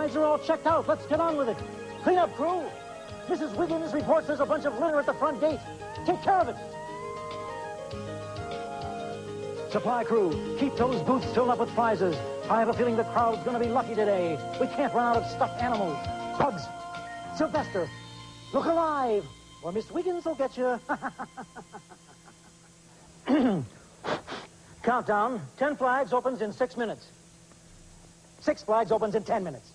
slides are all checked out. Let's get on with it. Clean up, crew. Mrs. Wiggins reports there's a bunch of litter at the front gate. Take care of it. Supply crew, keep those booths filled up with prizes. I have a feeling the crowd's going to be lucky today. We can't run out of stuffed animals. Bugs, Sylvester, look alive, or Miss Wiggins will get you. Countdown. 10 flags opens in 6 minutes. 6 flags opens in 10 minutes.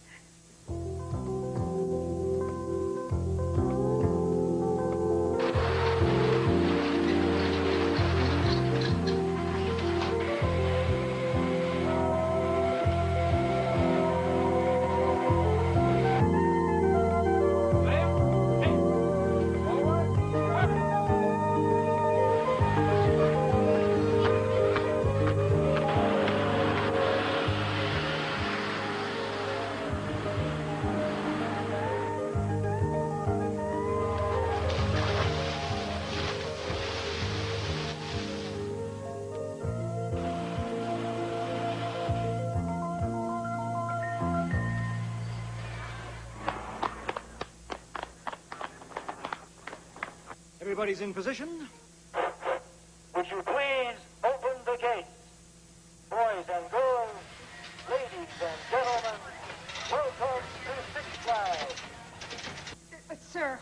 Everybody's in position. Would you please open the gates? Boys and girls, ladies and gentlemen, welcome to Six Flags. Sir,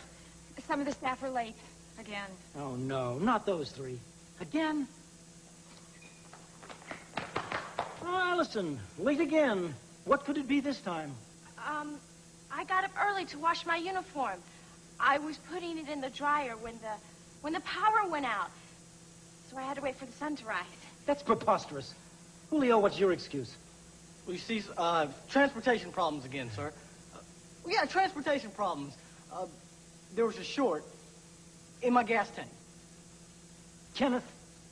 some of the staff are late again. Oh, no, not those three. Again? Ah, listen, late again. What could it be this time? I got up early to wash my uniform. I was putting it in the dryer when the power went out. So I had to wait for the sun to rise. That's preposterous. Julio, what's your excuse? Well, you see, transportation problems again, sir. Yeah, transportation problems. There was a short in my gas tank. Kenneth?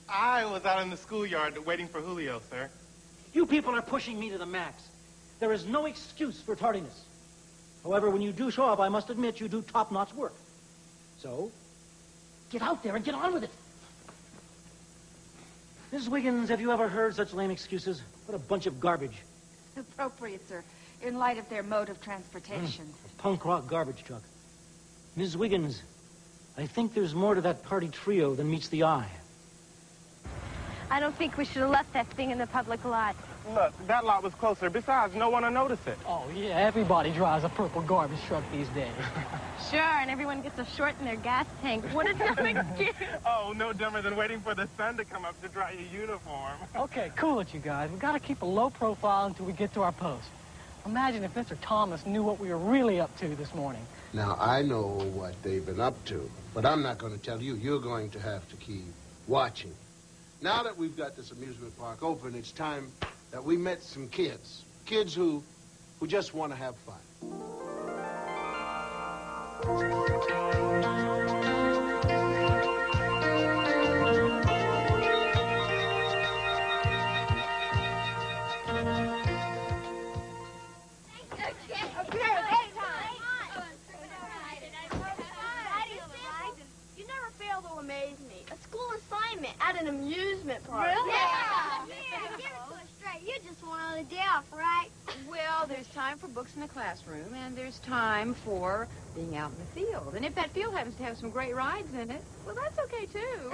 I was out in the schoolyard waiting for Julio, sir. You people are pushing me to the max. There is no excuse for tardiness. However, when you do show up, I must admit you do top-notch work. So, get out there and get on with it. Mrs. Wiggins, have you ever heard such lame excuses? What a bunch of garbage. Appropriate, sir, in light of their mode of transportation. A punk rock garbage truck. Ms. Wiggins, I think there's more to that party trio than meets the eye. I don't think we should have left that thing in the public lot. Look, that lot was closer. Besides, no one will notice it. Oh, yeah, everybody drives a purple garbage truck these days. Sure, and everyone gets a short in their gas tank. What a dumb excuse. Oh, no dumber than waiting for the sun to come up to dry your uniform. Okay, cool it, you guys. We've got to keep a low profile until we get to our post. Imagine if Mr. Thomas knew what we were really up to this morning. Now, I know what they've been up to, but I'm not going to tell you. You're going to have to keep watching. Now that we've got this amusement park open, it's time that we met some kids. Kids who just want to have fun. You never fail to amaze me. A school assignment at an amusement park. Really? Yeah. Here, give it to us straight. You just want on a day off, right? Well, there's time for books in the classroom, and there's time for being out in the field. And if that field happens to have some great rides in it, well, that's okay, too.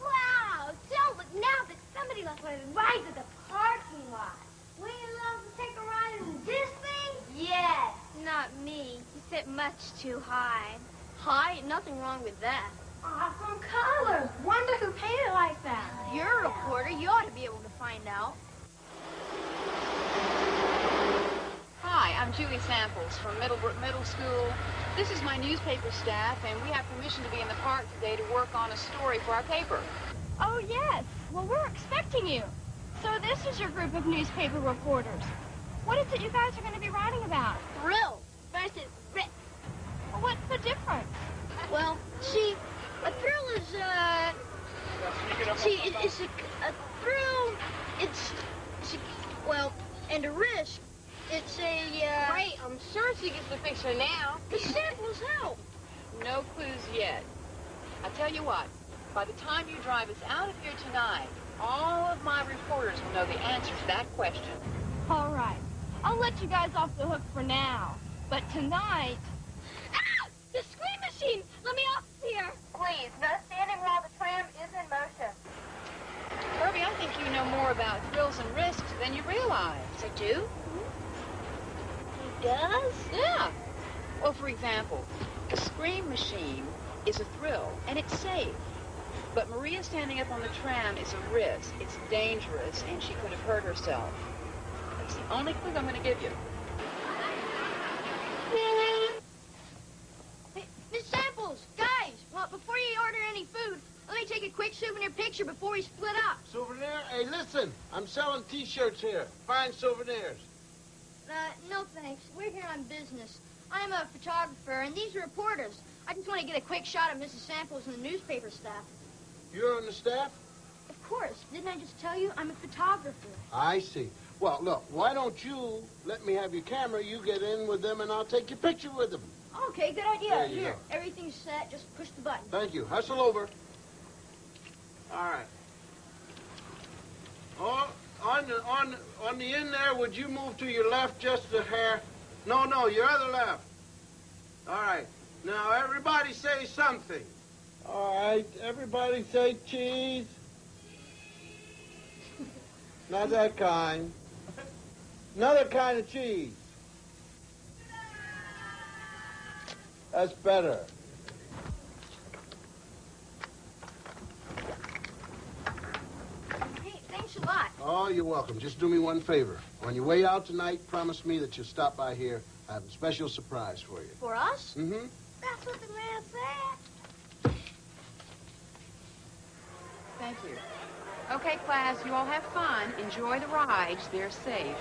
Wow, so look now that somebody left one of the rides at the parking lot. Will you love to take a ride in this thing? Yes. Not me. You sit much too high. Hi, nothing wrong with that. Awesome colors. Wonder who painted like that. You're a reporter. You ought to be able to find out. Hi, I'm Julie Samples from Middlebrook Middle School. This is my newspaper staff, and we have permission to be in the park today to work on a story for our paper. Oh, yes. Well, we're expecting you. So this is your group of newspaper reporters. What is it you guys are going to be writing about? Thrill versus rip. Well, what's the difference? Well, see, a thrill is, it's a thrill, well, and a risk, it's a, Great, I'm sure she gets the picture now. The samples help. No clues yet. I tell you what, By the time you drive us out of here tonight, all of my reporters will know the answer to that question. All right. I'll let you guys off the hook for now. But tonight... Ah! The screen machine! Let me off here! Please, no standing while the tram is in motion. Kirby, I think you know more about thrills and risks than you realize. I do? He does? Yeah. Well, for example, the scream machine is a thrill, and it's safe. But Maria standing up on the tram is a risk. It's dangerous, and she could have hurt herself. That's the only clue I'm going to give you. Hey, Miss Samples, guys, well, before you order any food, let me take a quick souvenir picture before we split up. Souvenir? Hey, listen, I'm selling T-shirts here. Fine souvenirs. No thanks. We're here on business. I'm a photographer, and these are reporters. I just want to get a quick shot of Mrs. Samples and the newspaper staff. You're on the staff? Of course. Didn't I just tell you I'm a photographer? I see. Well, look, why don't you let me have your camera, you get in with them, and I'll take your picture with them. Okay, good idea. There you Here, go. everything's set. Just push the button. Thank you. Hustle over. All right. Oh, on the end there, would you move to your left just a hair? No, your other left. All right. Now, everybody say something. All right. Everybody say cheese. Not that kind. Another kind of cheese. That's better. Hey, thanks a lot. Oh, you're welcome. Just do me one favor. On your way out tonight, promise me that you'll stop by here. I have a special surprise for you. For us? Mm-hmm. That's what the man said. Thank you. Okay, class, you all have fun. Enjoy the rides. They're safe.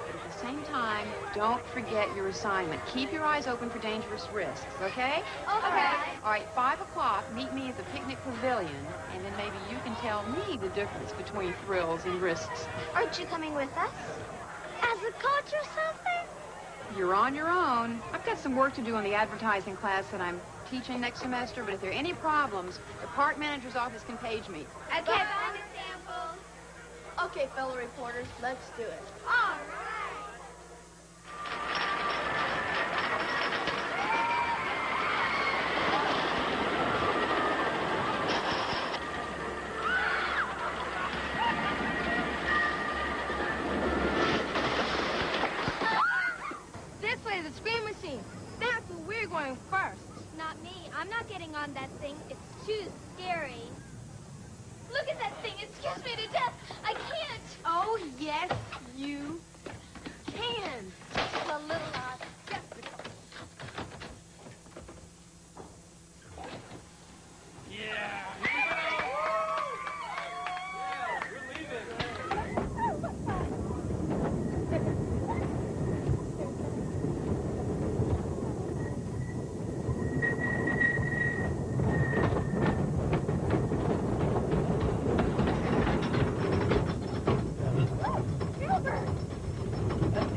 But at the same time, don't forget your assignment. Keep your eyes open for dangerous risks, okay? Okay. All right, 5 o'clock, meet me at the picnic pavilion, and then maybe you can tell me the difference between thrills and risks. Aren't you coming with us? As a coach or something? You're on your own. I've got some work to do on the advertising class that I'm teaching next semester, but if there are any problems, the park manager's office can page me. Okay, bye, Miss Samples. Okay, fellow reporters, let's do it. All right. This way, the screen machine. That's where we're going first. Not me. I'm not getting on that thing. It's too scary. Look at that thing. It scares me to death. I can't. Oh, yes, you can. Just a little odd.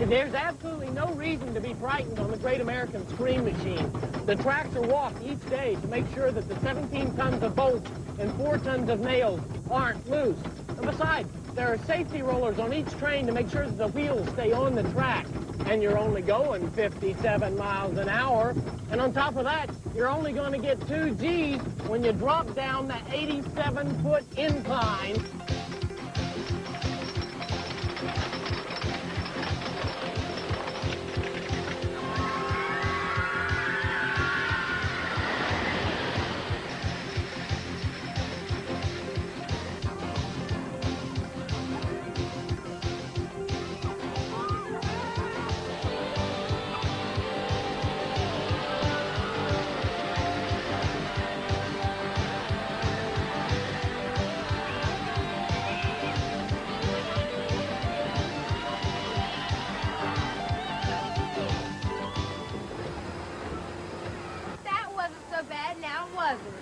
There's absolutely no reason to be frightened on the Great American Scream Machine. The tracks are walked each day to make sure that the 17 tons of bolts and 4 tons of nails aren't loose. And besides, there are safety rollers on each train to make sure that the wheels stay on the track. And you're only going 57 miles an hour. And on top of that, you're only going to get 2 G's when you drop down the 87-foot incline.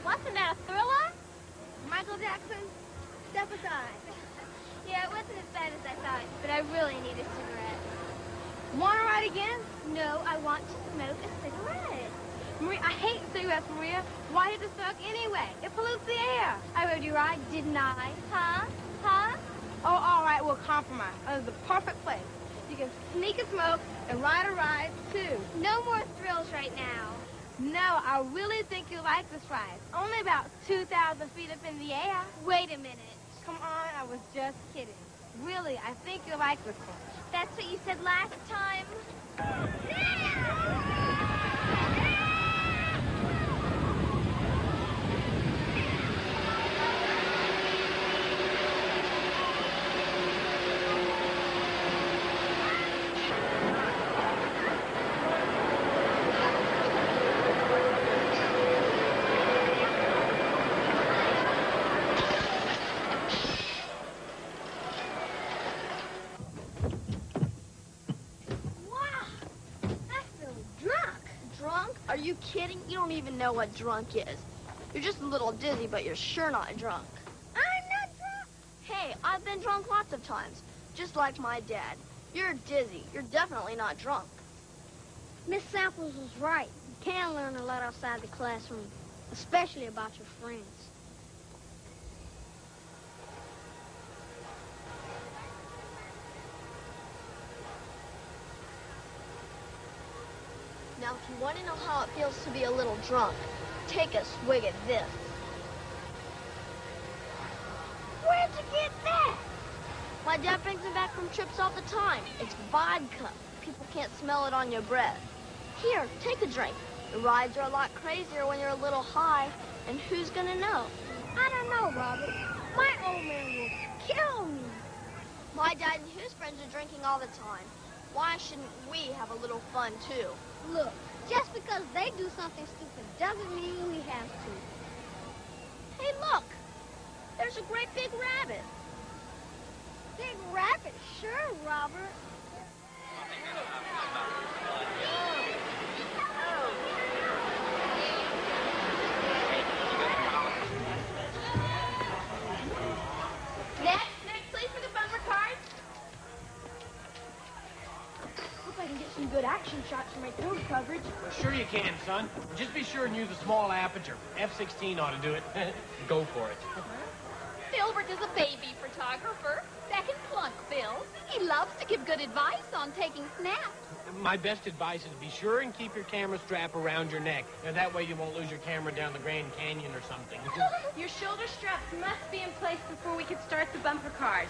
Wasn't that a thriller? Michael Jackson, step aside. Yeah, it wasn't as bad as I thought, but I really need a cigarette. Want to ride again? No, I want to smoke a cigarette. Maria, I hate cigarettes, Maria. Why did it suck anyway? It pollutes the air. I rode you right, didn't I? Huh? Huh? Oh, all right, we'll compromise. This is the perfect place. You can sneak and smoke and ride a ride, too. No more thrills right now. No, I really think you'll like this ride. It's only about 2,000 feet up in the air. Wait a minute. Come on, I was just kidding. Really, I think you'll like this one. That's what you said last time. Are you kidding? You don't even know what drunk is. You're just a little dizzy, but you're sure not drunk. I'm not drunk. Hey, I've been drunk lots of times, just like my dad. You're dizzy. You're definitely not drunk. Miss Samples was right. You can learn a lot outside the classroom, especially about your friends. Now, if you want to know how it feels to be a little drunk, take a swig at this. Where'd you get that? My dad brings it back from trips all the time. It's vodka. People can't smell it on your breath. Here, take a drink. The rides are a lot crazier when you're a little high, and who's gonna know? I don't know, Robert. My old man will kill me. My dad and his friends are drinking all the time. Why shouldn't we have a little fun, too? Look, just because they do something stupid doesn't mean we have to. Hey, look. There's a great big rabbit. Big rabbit? Sure, Robert. Next, please, for the bumper cars. Hope I can get some good action shots for my thrill coverage. Well, sure you can, son. Just be sure and use a small aperture. F-16 ought to do it. Go for it. Filbert is a baby photographer. Second flunk, Phil. He loves to give good advice on taking snaps. My best advice is be sure and keep your camera strap around your neck. Now, that way you won't lose your camera down the Grand Canyon or something. Your shoulder straps must be in place before we can start the bumper cars.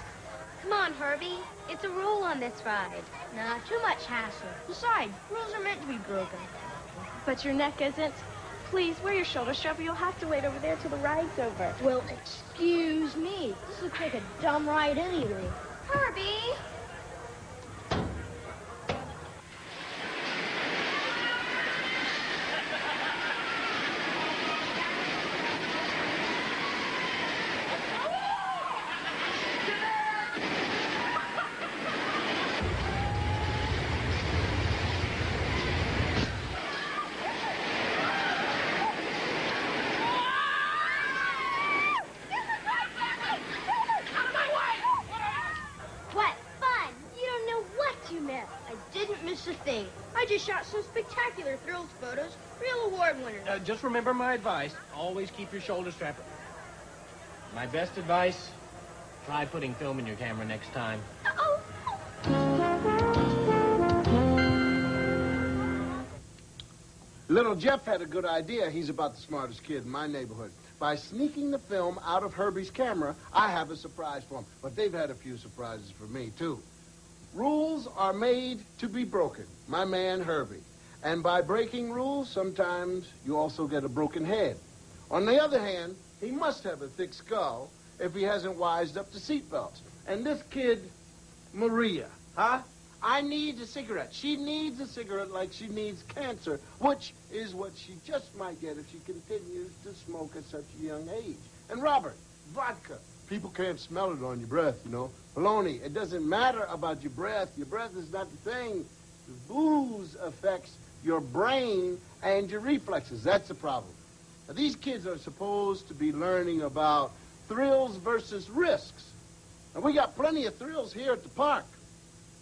Come on, Herbie. It's a rule on this ride. Not too much hassle. Besides, rules are meant to be broken. But your neck isn't. Please, wear your shoulder strap or you'll have to wait over there till the ride's over. Well, excuse me. This looks like a dumb ride anyway. Herbie! I just shot some spectacular thrills photos. Real award winners. Just remember my advice. Always keep your shoulder strap. My best advice, try putting film in your camera next time. Little Jeff had a good idea. He's about the smartest kid in my neighborhood. By sneaking the film out of Herbie's camera, I have a surprise for him. But they've had a few surprises for me, too. Rules are made to be broken. My man, Herbie. And by breaking rules, sometimes you also get a broken head. On the other hand, he must have a thick skull if he hasn't wised up to seatbelts. And this kid, Maria, I need a cigarette. She needs a cigarette like she needs cancer, which is what she just might get if she continues to smoke at such a young age. And Robert, vodka. People can't smell it on your breath, you know. Baloney, it doesn't matter about your breath. Your breath is not the thing. The booze affects your brain and your reflexes. That's the problem. Now, these kids are supposed to be learning about thrills versus risks. And we got plenty of thrills here at the park.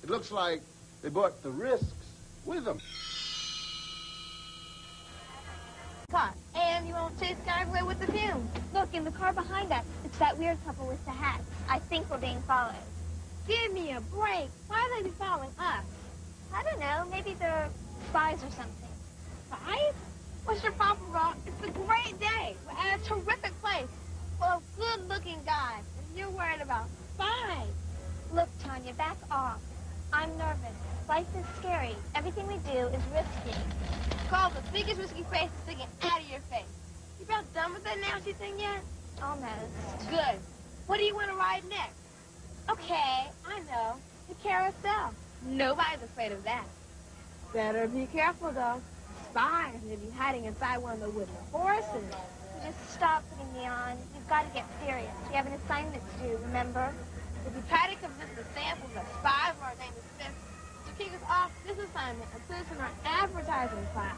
It looks like they brought the risks with them. car. And you won't chase guys away with the fumes. Look, in the car behind us, it's that weird couple with the hats. I think we're being followed. Give me a break. Why are they following us? I don't know. Maybe they're spies or something. Spies? What's your problem, girl? It's a great day. We're at a terrific place full of good-looking guys. And you're worried about spies. Look, Tanya, back off. I'm nervous. Life is scary. Everything we do is risky. Call the biggest risky face sticking out of your face. You about done with that nasty thing yet? Almost. Good. What do you want to ride next? Okay, I know. The carousel. Nobody's afraid of that. Better be careful, though. Spies may be hiding inside one of the wooden horses. Just stop putting me on. We've got to get serious. We have an assignment to do, remember? If you try to convince the samples that spies or our name is Smith to kick us off this assignment and put us in our advertising class.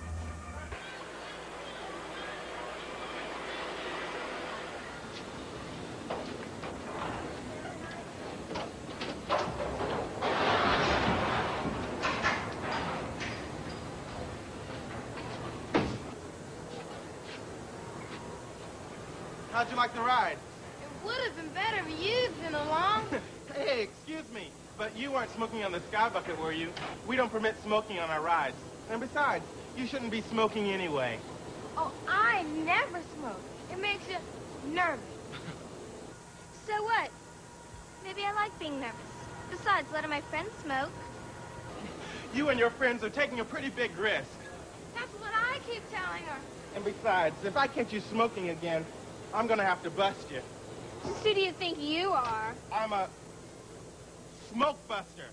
How'd you like the ride? It would have been better if you'd been along. Hey, excuse me, but you weren't smoking on the Sky Bucket, were you? We don't permit smoking on our rides. And besides, you shouldn't be smoking anyway. Oh, I never smoke. It makes you nervous. So what? Maybe I like being nervous. Besides, letting my friends smoke. You and your friends are taking a pretty big risk. That's what I keep telling her. And besides, if I catch you smoking again, I'm gonna have to bust you. Just who do you think you are? I'm a smoke buster.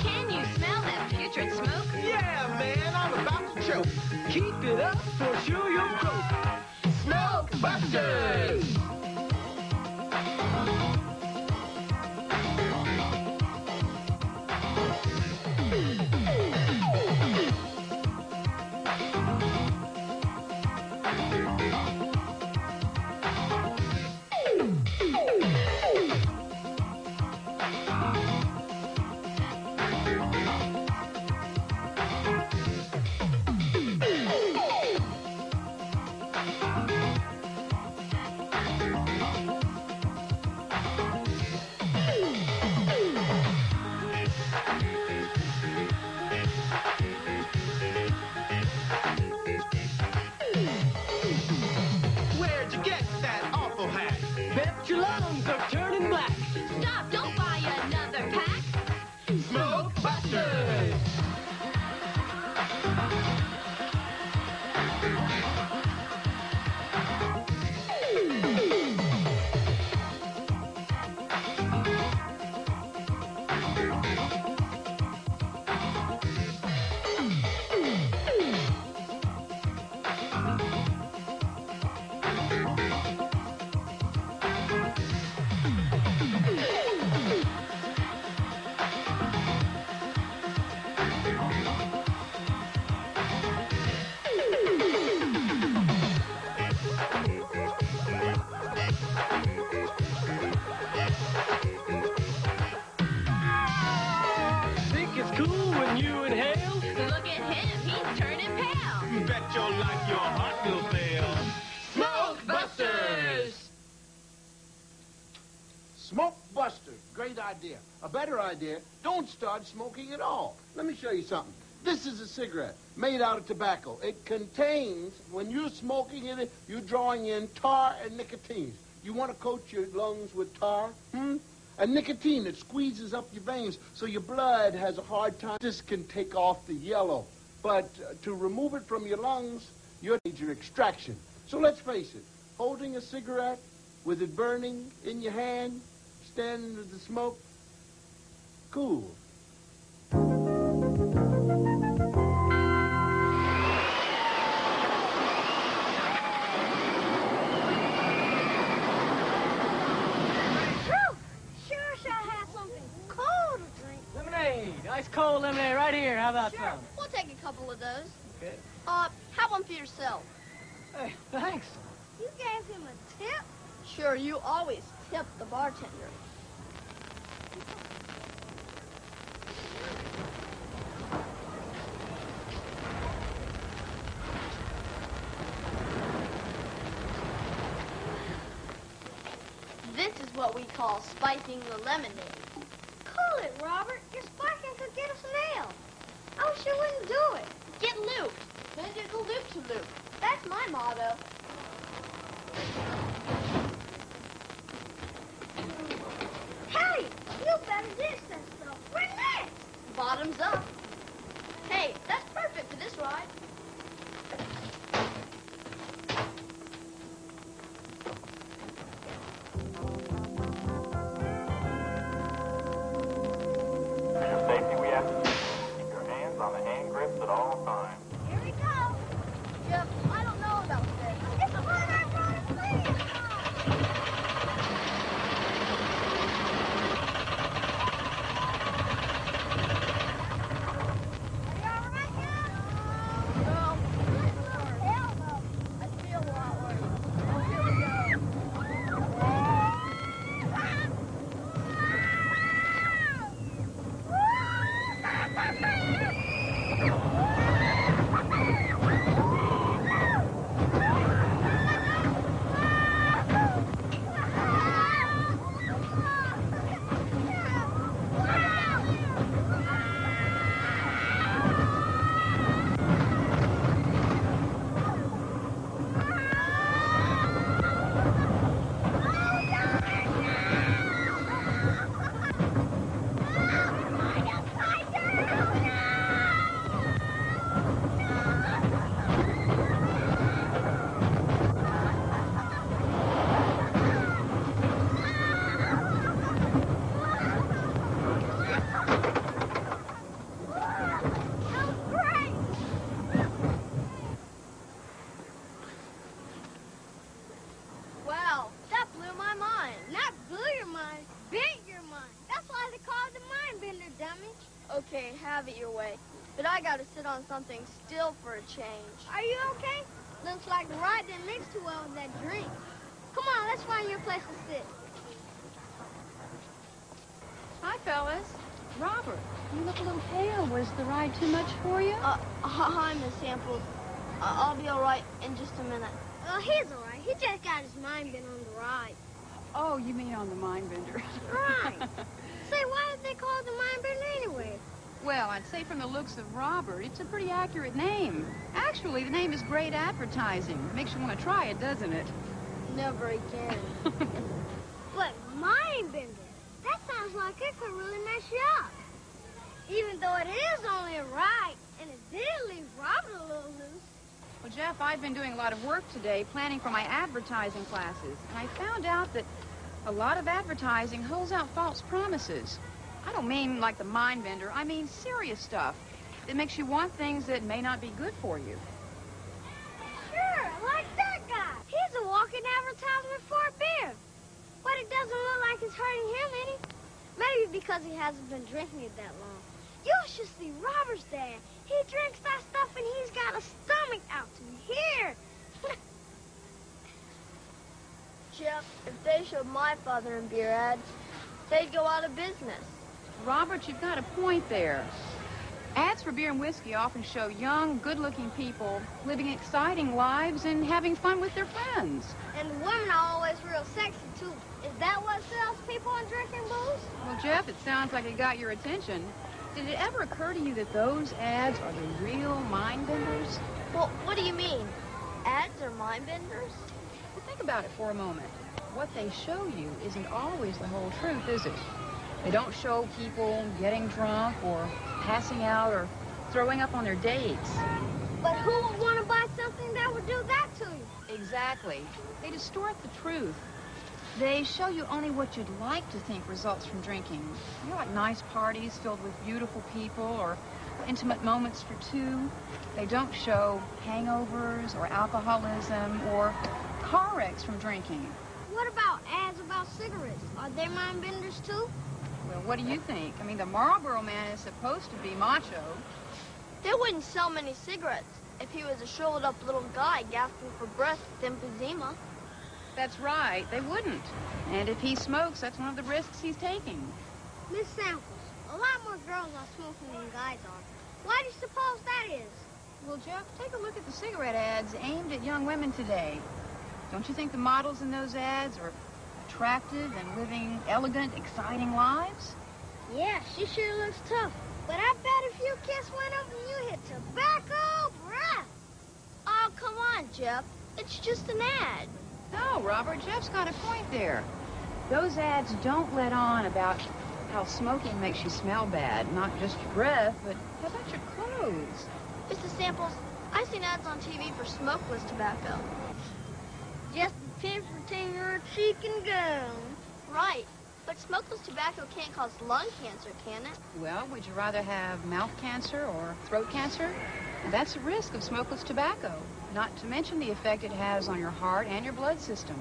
Can you smell that putrid smoke? Yeah, man, I'm about to choke. Keep it up or sure you'll croak. Smoke Busters! Where'd you get that awful hat? Bet your lungs are turning black. Stop, don't buy another pack. Smoke Busters! Think it's cool when you inhale? Look at him, he's turning pale. Bet your life your heart will fail. Smoke Busters! Smoke Buster. Great idea. A better idea, don't start smoking at all. Let me show you something. This is a cigarette made out of tobacco. It contains, when you're smoking it, you're drawing in tar and nicotine. You want to coat your lungs with tar? And nicotine, it squeezes up your veins so your blood has a hard time. This can take off the yellow. But to remove it from your lungs, you need your extraction. So let's face it, holding a cigarette with it burning in your hand, standing with the smoke, cool. cold lemonade right here. How about Sure, some? we'll take a couple of those. Okay. Have one for yourself. Hey, thanks. You gave him a tip? Sure, you always tip the bartender. This is what we call spicing the lemonade. Cool it, Robert. Your spiking could get us nailed. I wish you wouldn't do it. Get looped. Bend it loop to loop. That's my motto. Hey, you better ditch that stuff. Relax. Bottoms up. Hey, that's perfect for this ride. For your safety, we ask you to keep your hands on the hand grips at all times. Here we go. Jeff, I don't know about this. It's a hard ride, please. Are you all right now? No. Hell no. I feel a lot worse. Oh, here we go. Wow, that blew my mind. Not blew your mind, bent your mind. That's why they call it the mind bender, dummy. Okay, have it your way. But I gotta sit on something still for a change. Are you okay? Looks like the ride didn't mix too well with that drink. Come on, let's find your place to sit. Hi, fellas. Robert, you look a little pale. Was the ride too much for you? Hi, Miss Samples. I'll be all right in just a minute. He's all right. He just got his mind bent on the ride. Oh, you mean on the mind bender. Right. Say, why did they call it the mind bender anyway? Well, I'd say from the looks of Robert, it's a pretty accurate name. Actually, the name is great advertising. Makes you want to try it, doesn't it? Never again. But mind bender, that sounds like it could really mess you up. Even though it is only a ride, and it did leave Robert a little loose. Well, Jeff, I've been doing a lot of work today planning for my advertising classes, and I found out that a lot of advertising holds out false promises. I don't mean like the mind bender. I mean serious stuff that makes you want things that may not be good for you. Sure, like that guy. He's a walking advertisement for a beer. But it doesn't look like it's hurting him any. Maybe because he hasn't been drinking it that long. You should see Robert's dad. He drinks that stuff and he's got a stomach out to here. Jeff, if they showed my father in beer ads, they'd go out of business. Robert, you've got a point there. Ads for beer and whiskey often show young, good-looking people living exciting lives and having fun with their friends. And the women are always real sexy, too. Is that what sells people on drinking booze? Well, Jeff, it sounds like it got your attention. Did it ever occur to you that those ads are the real mind benders? Well, what do you mean? Ads are mind benders? Well, think about it for a moment. What they show you isn't always the whole truth, is it? They don't show people getting drunk or passing out or throwing up on their dates. But who would want to buy something that would do that to you? Exactly. They distort the truth. They show you only what you'd like to think results from drinking. You know, like nice parties filled with beautiful people or intimate moments for two. They don't show hangovers or alcoholism or car wrecks from drinking. What about ads about cigarettes? Are they mind benders, too? Well, what do you think? I mean, the Marlboro Man is supposed to be macho. They wouldn't sell many cigarettes if he was a shriveled-up little guy gasping for breath with emphysema. That's right, they wouldn't. And if he smokes, that's one of the risks he's taking. Miss Samples, a lot more girls are smoking than guys are. Why do you suppose that is? Well, Jeff, take a look at the cigarette ads aimed at young women today. Don't you think the models in those ads are attractive and living elegant, exciting lives? Yeah, she sure looks tough. But I bet if you kiss one of them, you hit tobacco breath. Oh, come on, Jeff. It's just an ad. No, Robert, Jeff's got a point there. Those ads don't let on about how smoking makes you smell bad. Not just your breath, but how about your clothes? Mr. Samples, I've seen ads on TV for smokeless tobacco. Just a pinch between your cheek and gum. Right. But smokeless tobacco can't cause lung cancer, can it? Well, would you rather have mouth cancer or throat cancer? That's a risk of smokeless tobacco, not to mention the effect it has on your heart and your blood system.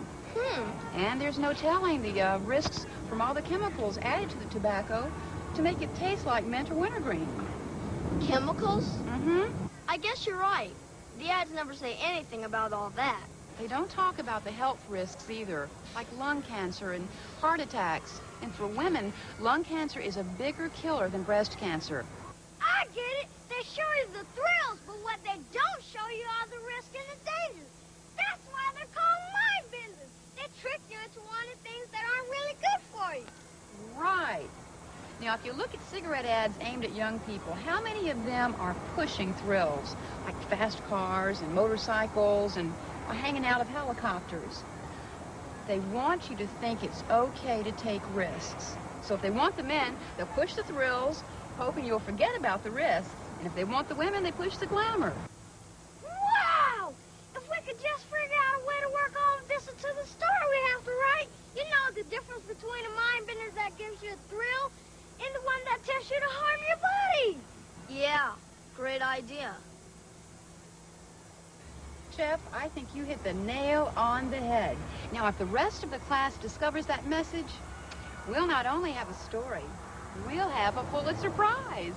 And there's no telling the risks from all the chemicals added to the tobacco to make it taste like mint or wintergreen. Chemicals? Mm-hmm. I guess you're right. The ads never say anything about all that. They don't talk about the health risks either, like lung cancer and heart attacks. And for women, lung cancer is a bigger killer than breast cancer. I get it. They show you the thrills, but what they don't show you are the risks and the dangers. That's why they're called mind benders. They trick you into wanting things that aren't really good for you. Right. Now, if you look at cigarette ads aimed at young people, how many of them are pushing thrills, like fast cars and motorcycles and hanging out of helicopters? They want you to think it's okay to take risks. So if they want the men, they'll push the thrills, hoping you'll forget about the risks. And if they want the women, they push the glamour. Wow! If we could just figure out a way to work all of this into the story we have to write, you know the difference between a mind bender that gives you a thrill and the one that tells you to harm your body. Yeah, great idea. Jeff, I think you hit the nail on the head. Now, if the rest of the class discovers that message, we'll not only have a story, we'll have a Pulitzer Prize.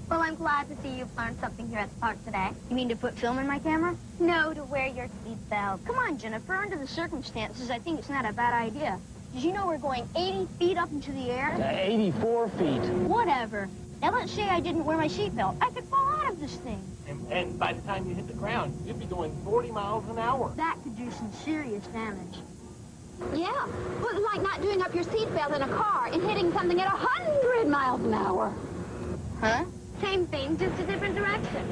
Well, I'm glad to see you've learned something here at the park today. You mean to put film in my camera? No, to wear your seatbelt. Come on, Jennifer. Under the circumstances, I think it's not a bad idea. Did you know we're going 80 feet up into the air? 84 feet. Whatever. Now, let's say I didn't wear my seatbelt. I could fall out of this thing. And by the time you hit the ground, you'd be doing 40 miles an hour. That could do some serious damage. Yeah, well, it's like not doing up your seatbelt in a car and hitting something at 100 miles an hour. Huh? Same thing, just a different direction.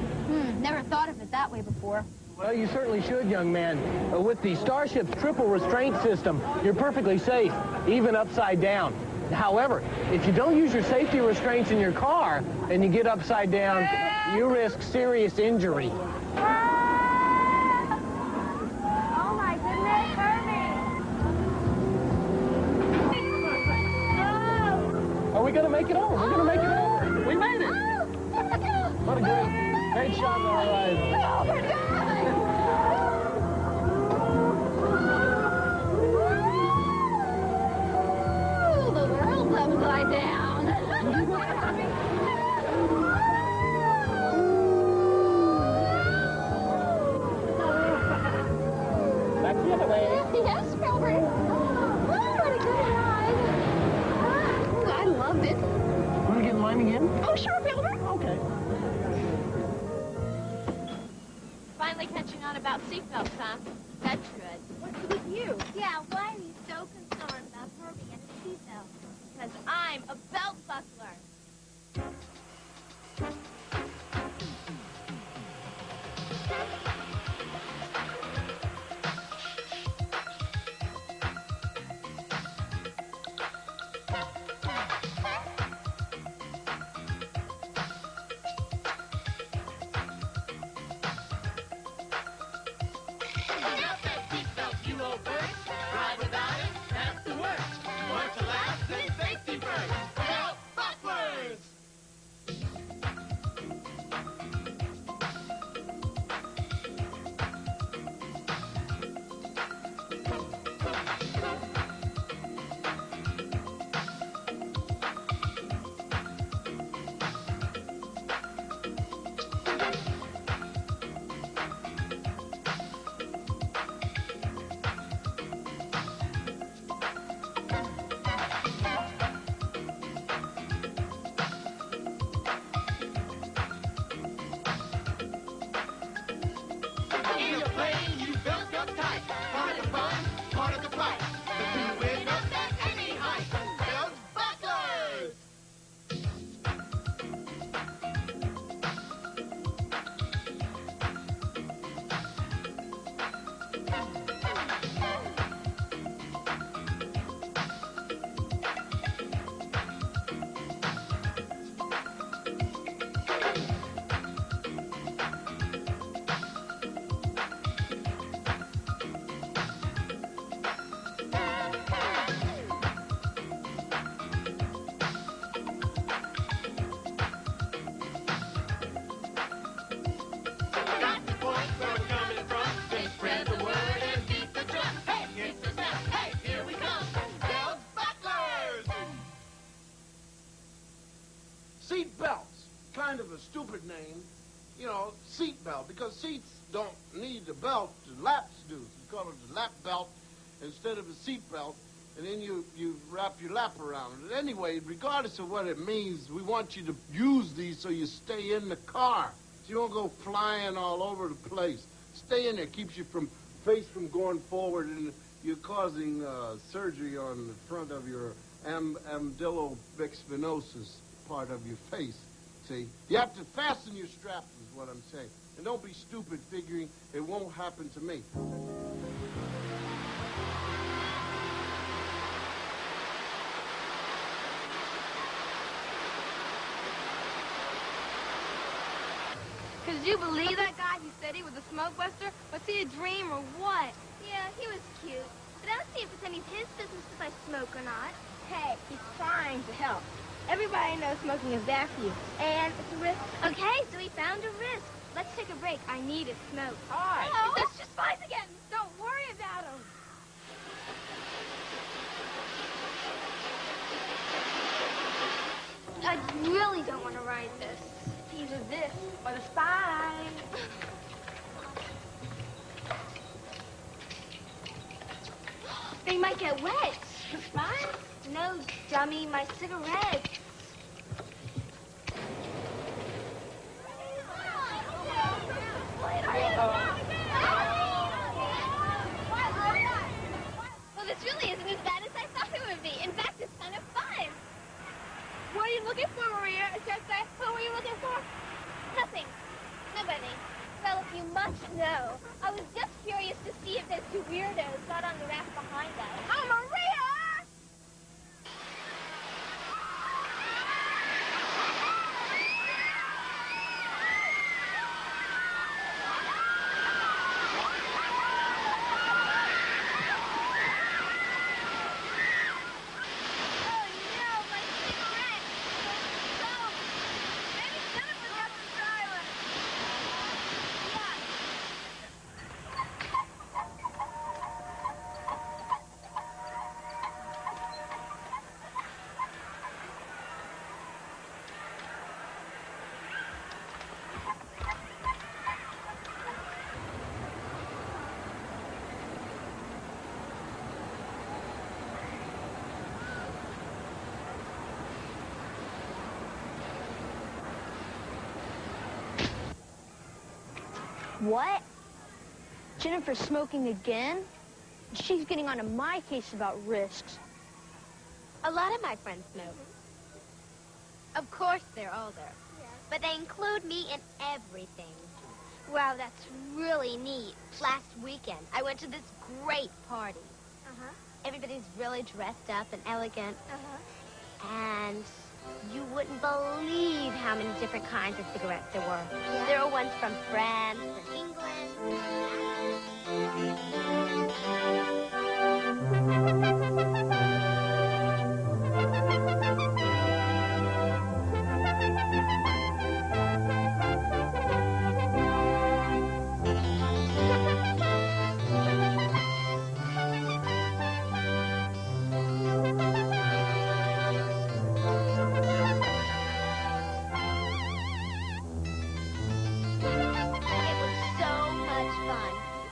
Never thought of it that way before. Well, you certainly should, young man. With the Starship's triple restraint system, you're perfectly safe, even upside down. However, if you don't use your safety restraints in your car and you get upside down, you risk serious injury. Oh, my goodness, Herbie! Are we going to make it over? We're going to make it over. We made it. What a great shot in our lives. Oh, we're dying! Oh, the world's upside down. Back the other way. Yes, Wilbur. Oh, what a good ride. I loved it. Want to get in line again? Oh, sure, Wilbur. Okay. Finally catching on about seatbelts, huh? That's good. What's with you? Yeah, why are you so concerned about Herbie and his seatbelt? Because I'm a belt buckler. Seatbelt, you old bird. Ride without it, that's stupid name, you know, seat belt, because seats don't need a belt, the laps do. You call it the lap belt instead of a seat belt, and then you wrap your lap around it. Anyway, regardless of what it means, we want you to use these so you stay in the car. So you don't go flying all over the place. Stay in there, keeps you from face from going forward, and you're causing surgery on the front of your amygdalospinosus part of your face. See, you have to fasten your straps, is what I'm saying. And don't be stupid figuring it won't happen to me. Could you believe that guy who said he was a smoke buster? Was he a dream or what? Yeah, he was cute. But I don't see if it's any of his business if I smoke or not. Hey, he's trying to help. Everybody knows smoking is bad for you, and it's a risk. Okay, so we found a risk. Let's take a break. I need a smoke. All right. Oh, that's just spies again. Don't worry about him. I really don't want to ride this. It's either this or the spy. They might get wet. The spy? No, dummy, my cigarettes. Well, this really isn't as bad as I thought it would be. In fact, it's kind of fun. What are you looking for, Maria? Who were you looking for? Nothing. Nobody. Well, if you must know, I was just curious to see if those two weirdos got on the raft behind us. Oh, Maria! What? Jennifer's smoking again? She's getting onto my case about risks. A lot of my friends smoke. Of course, they're older. Yeah. But they include me in everything. Wow, that's really neat. Last weekend, I went to this great party. Uh-huh. Everybody's really dressed up and elegant. Uh-huh. And you wouldn't believe how many different kinds of cigarettes there were. Yeah. There were ones from France and England.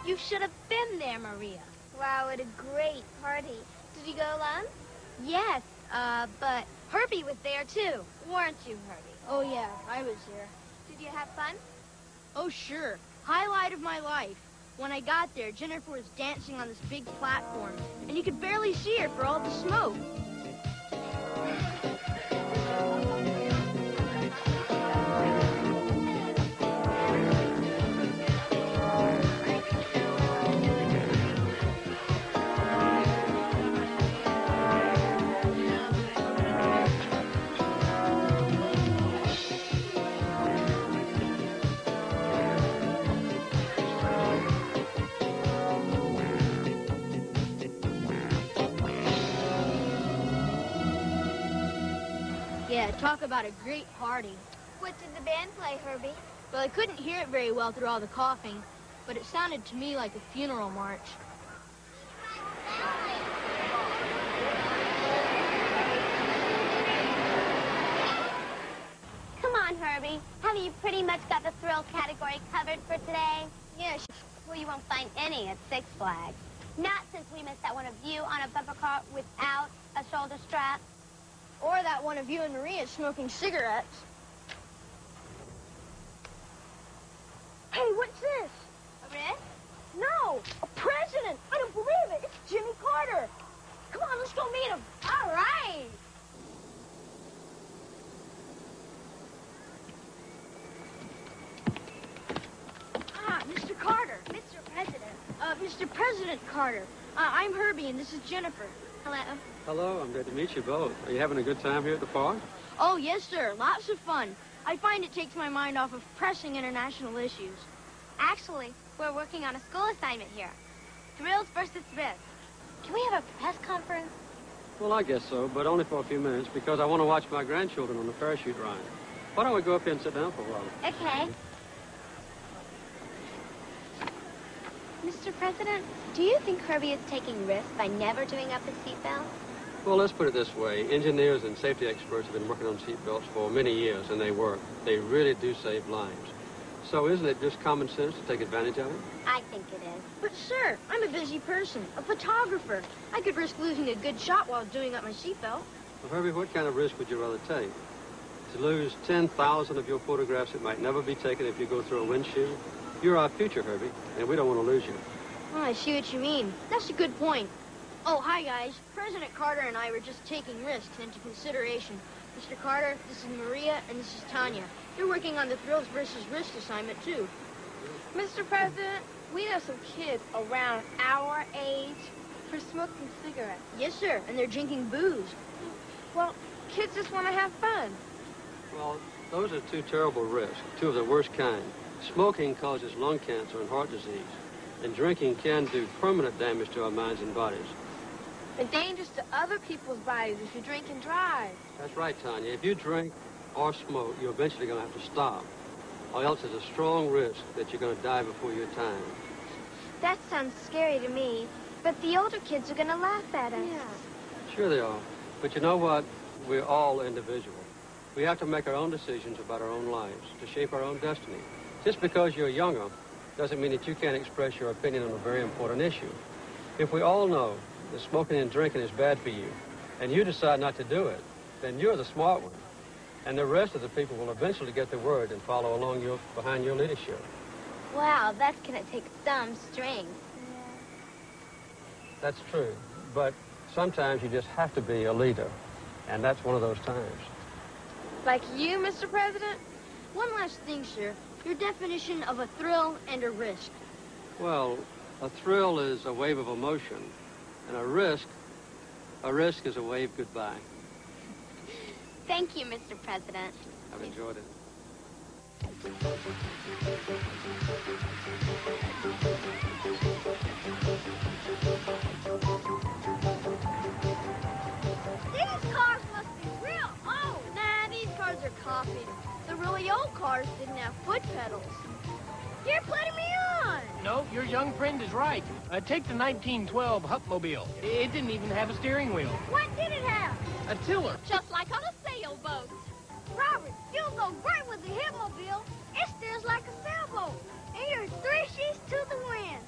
You should have been there, Maria. Wow, what a great party. Did you go alone? Yes, but Herbie was there, too. Weren't you, Herbie? Oh, yeah, I was there. Did you have fun? Oh, sure. Highlight of my life. When I got there, Jennifer was dancing on this big platform, and you could barely see her for all the smoke. Yeah, talk about a great party. What did the band play, Herbie? Well, I couldn't hear it very well through all the coughing, but it sounded to me like a funeral march. Come on, Herbie. Emory. Haven't you pretty much got the thrill category covered for today? Yes. Well, you won't find any at Six Flags. Not since we missed that one of you on a bumper car without a shoulder strap. Or that one of you and Maria smoking cigarettes. Hey, what's this? A wrist? No, a president. I don't believe it. It's Jimmy Carter. Come on, let's go meet him. All right. Mr. Carter. Mr. President. Mr. President Carter. I'm Herbie, and this is Jennifer. Hello. Hello, I'm glad to meet you both. Are you having a good time here at the park? Oh, yes, sir. Lots of fun. I find it takes my mind off of pressing international issues. Actually, we're working on a school assignment here. Thrills versus risks. Can we have a press conference? Well, I guess so, but only for a few minutes because I want to watch my grandchildren on the parachute ride. Why don't we go up here and sit down for a while? Okay. Mr. President, do you think Herbie is taking risks by never doing up his seatbelt? Well, let's put it this way. Engineers and safety experts have been working on seatbelts for many years, and they work. They really do save lives. So isn't it just common sense to take advantage of it? I think it is. But, sir, I'm a busy person, a photographer. I could risk losing a good shot while doing up my seatbelt. Well, Herbie, what kind of risk would you rather take? To lose 10,000 of your photographs that might never be taken if you go through a windshield? You're our future, Herbie, and we don't want to lose you. Oh, I see what you mean. That's a good point. Oh, hi, guys. President Carter and I were just taking risks into consideration. Mr. Carter, this is Maria, and this is Tanya. They're working on the thrills versus risks assignment, too. Mr. President, we know some kids around our age for smoking cigarettes. Yes, sir, and they're drinking booze. Well, kids just want to have fun. Well, those are two terrible risks, two of the worst kind. Smoking causes lung cancer and heart disease, and drinking can do permanent damage to our minds and bodies. And dangerous to other people's bodies if you drink and drive. That's right, Tanya. If you drink or smoke, you're eventually going to have to stop, or else there's a strong risk that you're going to die before your time. That sounds scary to me, but the older kids are going to laugh at us. Yeah. Sure they are. But you know what? We're all individual. We have to make our own decisions about our own lives, to shape our own destiny. Just because you're younger doesn't mean that you can't express your opinion on a very important issue. If we all know that smoking and drinking is bad for you, and you decide not to do it, then you're the smart one. And the rest of the people will eventually get the word and follow along behind your leadership. Wow, that's going to take some strength. That's true. But sometimes you just have to be a leader. And that's one of those times. Like you, Mr. President? One last thing, sir. Your definition of a thrill and a risk. Well, a thrill is a wave of emotion. And a risk is a wave goodbye. Thank you, Mr. President. I've enjoyed it. These cars must be real old. Nah, these cars are copied. The really old cars didn't have foot pedals. You're putting me on. No, your young friend is right. Take the 1912 Hupmobile. It didn't even have a steering wheel. What did it have? A tiller. Just like on a sailboat. Robert, you'll go great with the Hitmobile. It steers like a sailboat. And you're 3 sheets to the wind.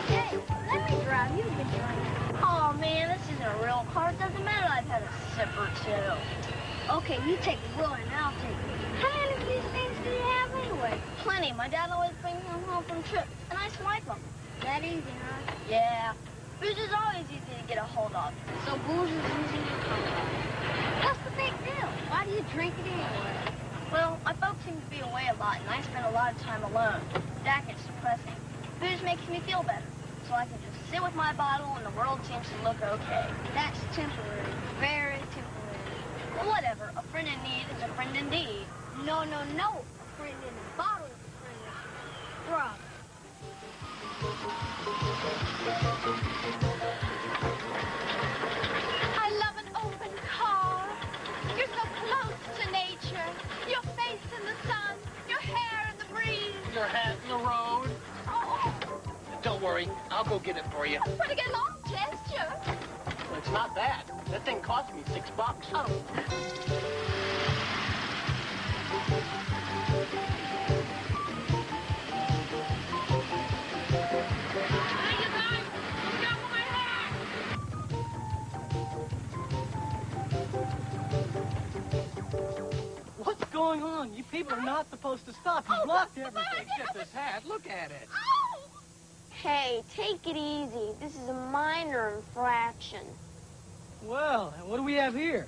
Hey, let me drive. You can drive. Oh, man, this isn't a real car. It doesn't matter. I've had a sip or two. Okay, you take the wheel and I'll take it. How many of these things do you have anyway? Plenty. My dad always brings them home from trips, and I swipe them. That easy, huh? Yeah. Booze is always easy to get a hold of. So booze is easy to come by. What's the big deal? Why do you drink it anyway? Well, my folks seem to be away a lot, and I spend a lot of time alone. That gets depressing. Booze makes me feel better, so I can just sit with my bottle and the world seems to look okay. That's temporary. Very temporary. Well, whatever. A friend in need is a friend indeed. No. A friend in a bottle is a friend in need. Rob. I love an open car. You're so close to nature. Your face in the sun, your hair in the breeze. Your hat in the road. Oh, Don't worry, I'll go get it for you. pretty good long gesture. Well, it's not bad. That thing cost me $6. Oh. What's going on? You people are not supposed to stop. You blocked everything. Get this hat. Look at it. Hey, take it easy. This is a minor infraction. Well, what do we have here?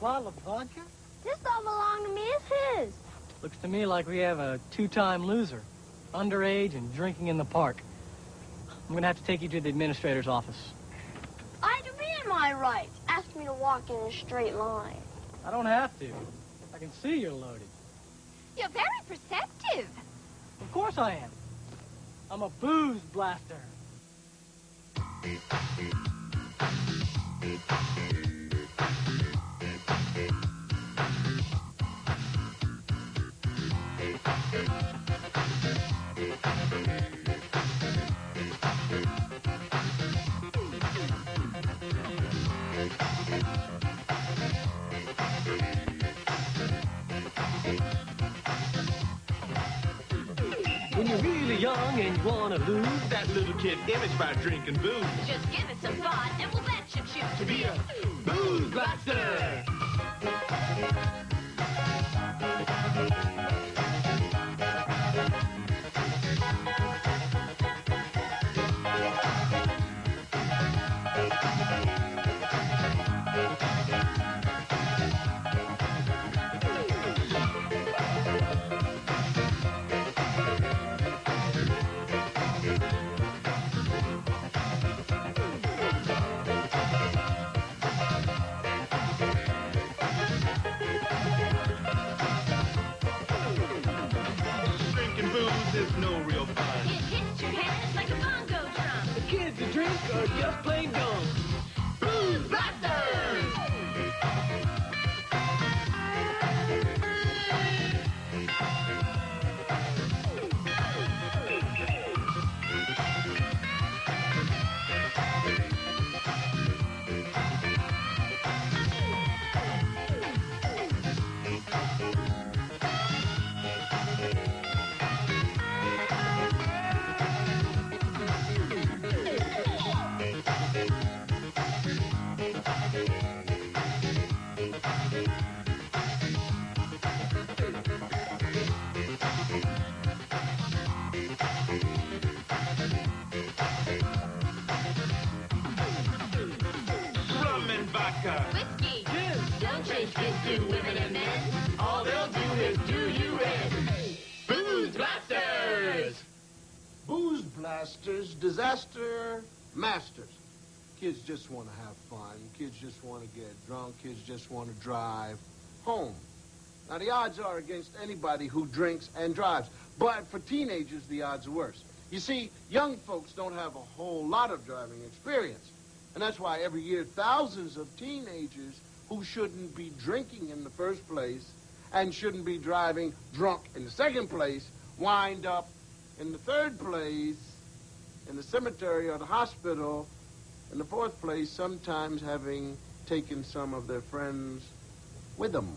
Bottle of vodka? This don't belong to me. It's his. Looks to me like we have a two-time loser. Underage and drinking in the park. I'm going to have to take you to the administrator's office. I demand my rights. Ask me to walk in a straight line. I don't have to. I can see you're loaded. You're very perceptive. Of course I am. I'm a booze blaster. When you're really young and you want to lose that little kid image by drinking booze. Just give it some thought and we'll bet you choose To be a booze blaster. Drinking booze is no real fun. It hits your hands like a bongo drum. The kids that drink are just plain dumb. Booze blasters! Rum and vodka. Whiskey. Gin. Don't change kids to women and men. All they'll do is do you in. Booze blasters! Booze blasters, disaster masters. Kids just want to have fun. Kids just want to get drunk. Kids just want to drive home. Now, the odds are against anybody who drinks and drives. But for teenagers, the odds are worse. You see, young folks don't have a whole lot of driving experience. And that's why every year thousands of teenagers who shouldn't be drinking in the first place and shouldn't be driving drunk in the second place wind up in the third place in the cemetery or the hospital, in the fourth place sometimes having taken some of their friends with them.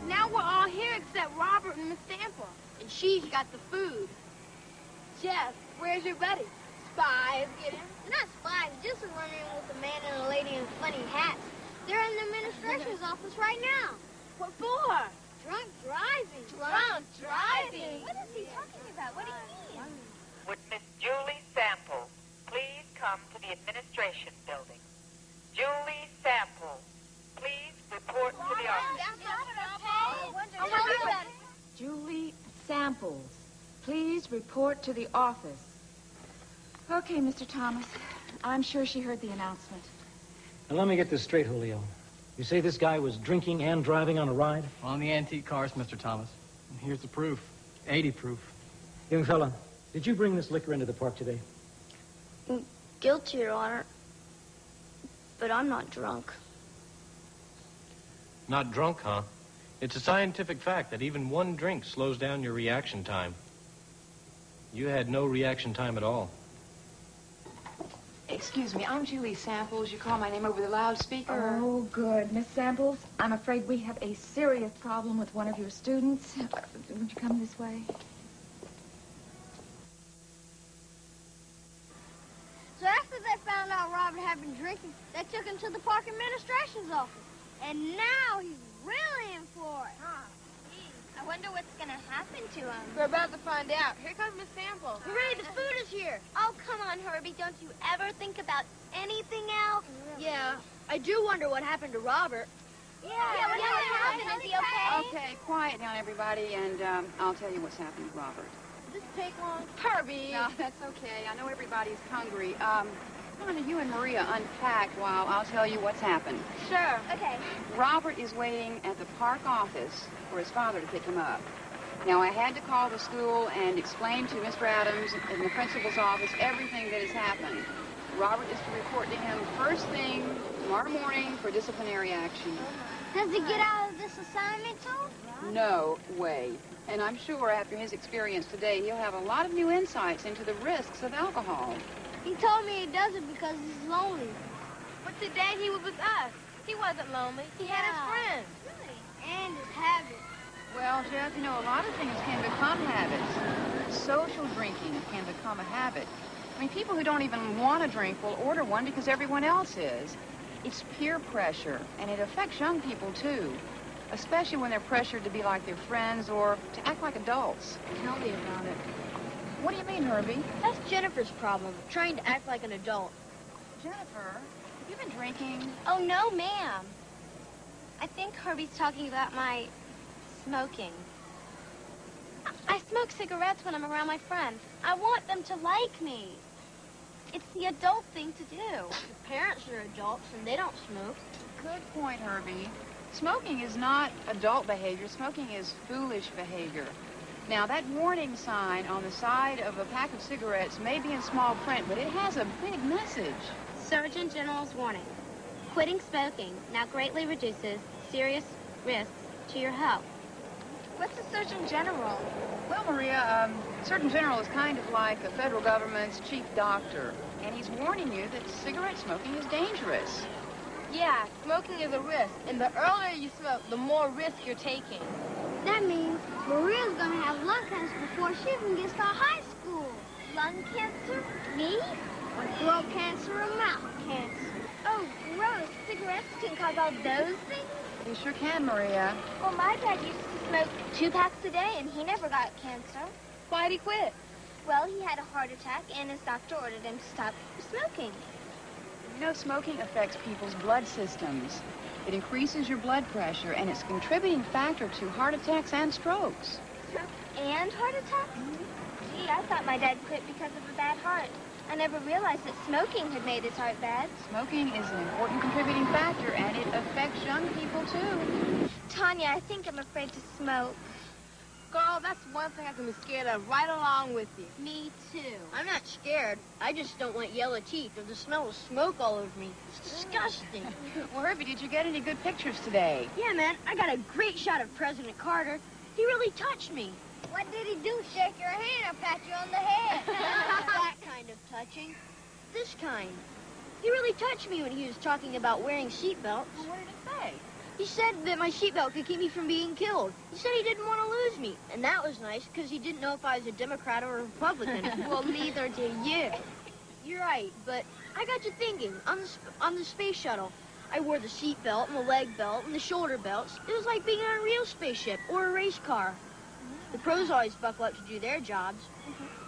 Now we're all here except Robert and Miss Sample. And she's got the food. Jeff, where's your buddy? Spies, get him? They're not spies, just a run-in with a man and a lady in funny hats. They're in the administrator's office right now. What for? Drunk driving. Drunk driving? What is he talking about? What do you mean? Would Miss Julie Sample please come to the administration building? Julie Sample, please report to the office. Julie Samples, Please report to the office. Okay, Mr. Thomas. I'm sure she heard the announcement. Now, let me get this straight, Julio. You say this guy was drinking and driving on a ride? On the antique cars, Mr. Thomas. And here's the proof. 80 proof. Young fella, did you bring this liquor into the park today? Guilty, Your Honor. But I'm not drunk. Not drunk, huh? It's a scientific fact that even one drink slows down your reaction time. You had no reaction time at all. Excuse me, I'm Julie Samples. You call my name over the loudspeaker? Oh, good. Miss Samples, I'm afraid we have a serious problem with one of your students. Would you come this way? So after they found out Robert had been drinking, they took him to the park administration's office. And now he's really in for it. Huh. I wonder what's going to happen to him. We're about to find out. Here comes Miss Samples. Hooray, the food is here. Oh, come on, Herbie. Don't you ever think about anything else? Yeah, I do wonder what happened to Robert. Yeah, what happened? Is he okay? Okay, quiet down, everybody, and I'll tell you what's happened to Robert. Did this take long? Herbie! No, that's okay. I know everybody's hungry. Why don't you and Maria unpack while I'll tell you what's happened. Sure. Okay. Robert is waiting at the park office for his father to pick him up. Now, I had to call the school and explain to Mr. Adams in the principal's office everything that is happening. Robert is to report to him first thing tomorrow morning for disciplinary action. Does he get out of this assignment, too? No way. And I'm sure after his experience today, he'll have a lot of new insights into the risks of alcohol. He told me he does it because he's lonely. But today he was with us. He wasn't lonely. He had his friends. And his habits. Well, Jeff, you know, a lot of things can become habits. Social drinking can become a habit. I mean, people who don't even want to drink will order one because everyone else is. It's peer pressure, and it affects young people, too, especially when they're pressured to be like their friends or to act like adults. Tell me about it. What do you mean, Herbie? That's Jennifer's problem, trying to act like an adult. Jennifer, have you been drinking? Oh, no, ma'am. I think Herbie's talking about my smoking. I smoke cigarettes when I'm around my friends. I want them to like me. It's the adult thing to do. The parents are adults and they don't smoke. Good point, Herbie. Smoking is not adult behavior. Smoking is foolish behavior. Now, that warning sign on the side of a pack of cigarettes may be in small print, but it has a big message. Surgeon General's warning. Quitting smoking now greatly reduces serious risks to your health. What's the Surgeon General? Well, Maria, Surgeon General is kind of like the federal government's chief doctor, and he's warning you that cigarette smoking is dangerous. Yeah, smoking is a risk. And the earlier you smoke, the more risk you're taking. That means Maria's going to have lung cancer before she even gets to high school. Lung cancer? Me? Or throat cancer or mouth cancer. Oh, gross. Cigarettes can cause all those things? You sure can, Maria. Well, my dad used to smoke 2 packs a day, and he never got cancer. Why'd he quit? Well, he had a heart attack, and his doctor ordered him to stop smoking. You know, smoking affects people's blood systems. It increases your blood pressure, and it's a contributing factor to heart attacks and strokes. And heart attacks? Gee, I thought my dad quit because of a bad heart. I never realized that smoking had made his heart bad. Smoking is an important contributing factor, and it affects young people, too. Tanya, I think I'm afraid to smoke. Girl, that's one thing I can be scared of right along with you. Me, too. I'm not scared. I just don't want yellow teeth or the smell of smoke all over me. It's disgusting. Well, Herbie, did you get any good pictures today? Yeah, man. I got a great shot of President Carter. He really touched me. What did he do? Shake your hand or pat you on the head? That kind of touching. This kind. He really touched me when he was talking about wearing seatbelts. Well, what did he say? He said that my seatbelt could keep me from being killed. He said he didn't want to lose me. And that was nice, because he didn't know if I was a Democrat or a Republican. Well, neither do you. You're right, but I got you thinking. On the space shuttle, I wore the seatbelt and the leg belt and the shoulder belts. It was like being on a real spaceship or a race car. The pros always buckle up to do their jobs.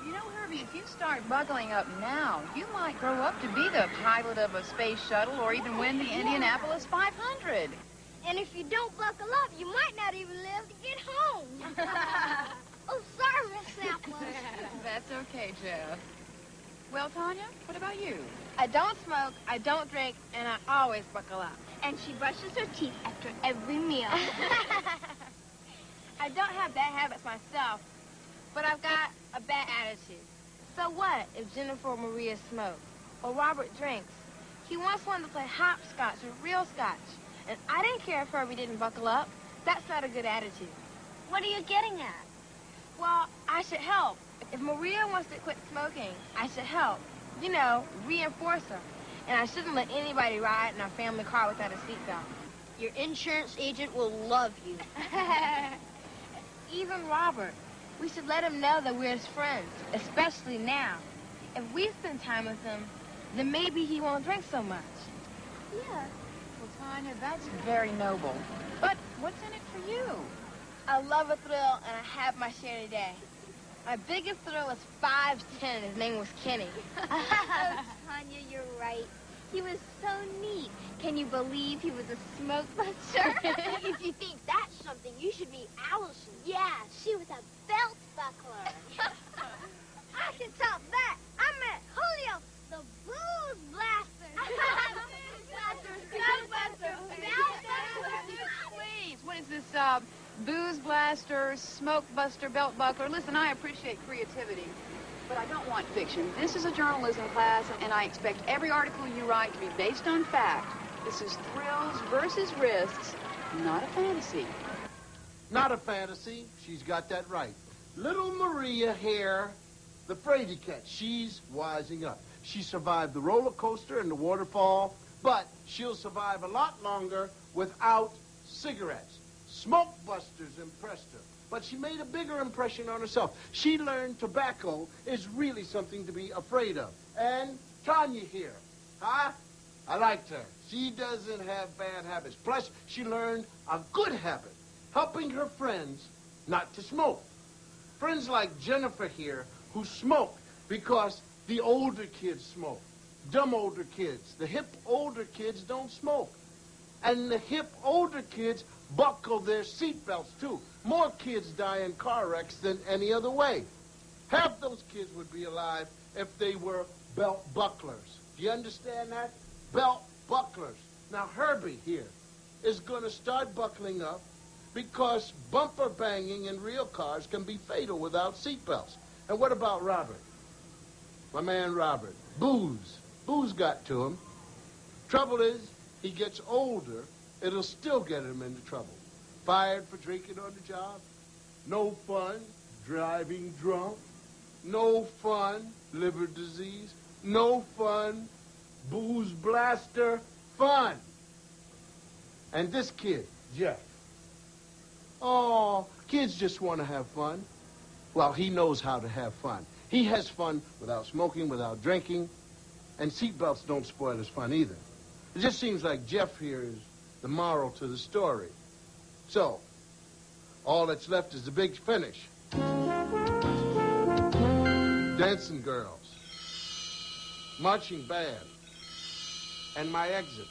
You know, Herbie, if you start buckling up now, you might grow up to be the pilot of a space shuttle or even win the Indianapolis 500. And if you don't buckle up, you might not even live to get home. Oh, sorry, Miss Samples. That's okay, Jeff. Well, Tanya, what about you? I don't smoke, I don't drink, and I always buckle up. And she brushes her teeth after every meal. I don't have bad habits myself, but I've got a bad attitude. So what if Jennifer or Maria smoke? Or Robert drinks? He once wanted to play hopscotch or real scotch, and I didn't care if Herbie didn't buckle up. That's not a good attitude. What are you getting at? Well, I should help. If Maria wants to quit smoking, I should help. You know, reinforce her. And I shouldn't let anybody ride in our family car without a seatbelt. Your insurance agent will love you. Even Robert. We should let him know that we're his friends, especially now. If we spend time with him, then maybe he won't drink so much. Yeah. Well, Tanya, that's very noble. But what's in it for you? I love a thrill, and I have my share today. My biggest thrill was 5'10". His name was Kenny. Oh, Tanya, you're right. He was so neat. Can you believe he was a smoke buster? If you think that's something, you should meet Allison. Yeah, she was a belt buckler. I can top that. I met Julio, the booze blaster. Please, what is this, booze blaster, smoke buster, belt buckler? Listen, I appreciate creativity, but I don't want fiction. This is a journalism class, and I expect every article you write to be based on fact. This is thrills versus risks, not a fantasy. Not a fantasy. She's got that right. Little Maria here, the fraidy cat, she's wising up. She survived the roller coaster and the waterfall, but she'll survive a lot longer without cigarettes. Smoke busters impressed her, but she made a bigger impression on herself. She learned tobacco is really something to be afraid of. And Tanya here, huh? I liked her. She doesn't have bad habits. Plus, she learned a good habit, helping her friends not to smoke. Friends like Jennifer here who smoke because the older kids smoke. Dumb older kids. The hip older kids don't smoke. And the hip older kids buckle their seatbelts, too. More kids die in car wrecks than any other way. Half those kids would be alive if they were belt bucklers. Do you understand that? Belt bucklers. Now, Herbie here is going to start buckling up because bumper banging in real cars can be fatal without seatbelts. And what about Robert? My man Robert. Booze. Booze got to him. Trouble is, he gets older, it'll still get him into trouble. Fired for drinking on the job. No fun. Driving drunk. No fun. Liver disease. No fun. Booze blaster. Fun. And this kid, Jeff. Oh, kids just want to have fun. Well, he knows how to have fun. He has fun without smoking, without drinking, and seatbelts don't spoil his fun either. It just seems like Jeff here is the moral to the story. So, all that's left is the big finish. Dancing girls, marching band, and my exit.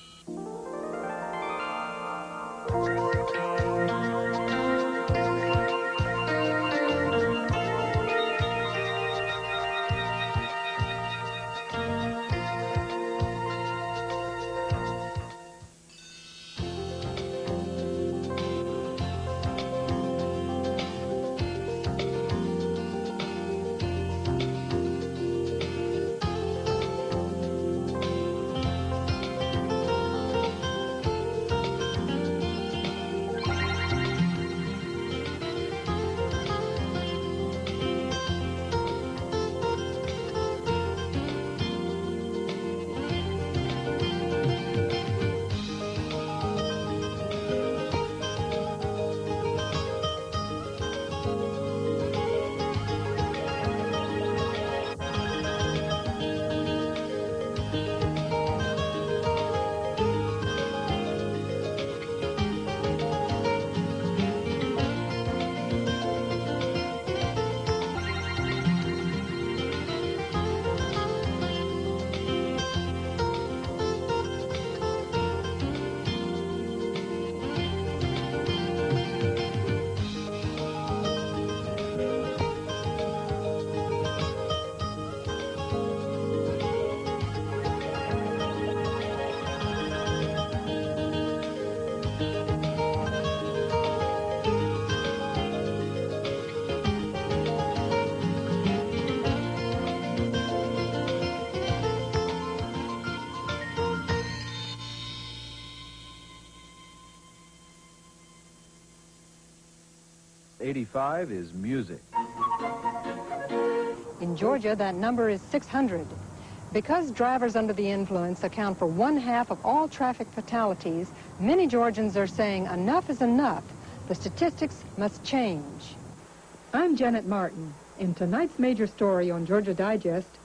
85 is music. In Georgia, that number is 600. Because drivers under the influence account for 1/2 of all traffic fatalities, many Georgians are saying enough is enough. The statistics must change. I'm Janet Martin. In tonight's major story on Georgia Digest,